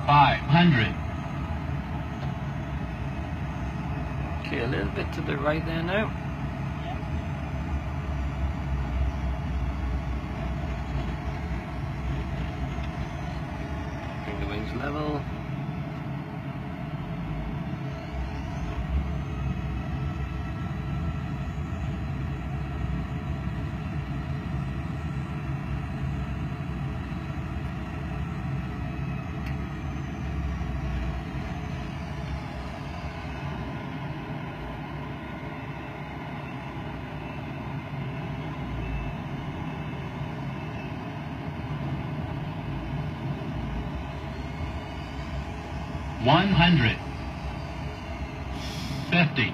500. Okay, a little bit to the right there now. Bring the wings level. One 100, 50,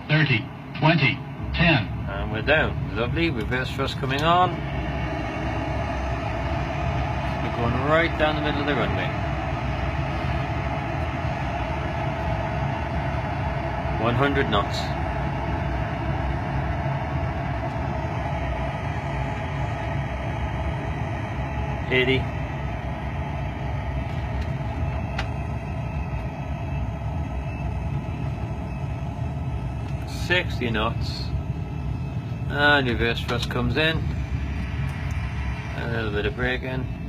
30, 20, 10. And we're down. Lovely. Reverse thrust coming on. We're going right down the middle of the runway. 100 knots. $80. 60 knots, and reverse thrust comes in, a little bit of braking.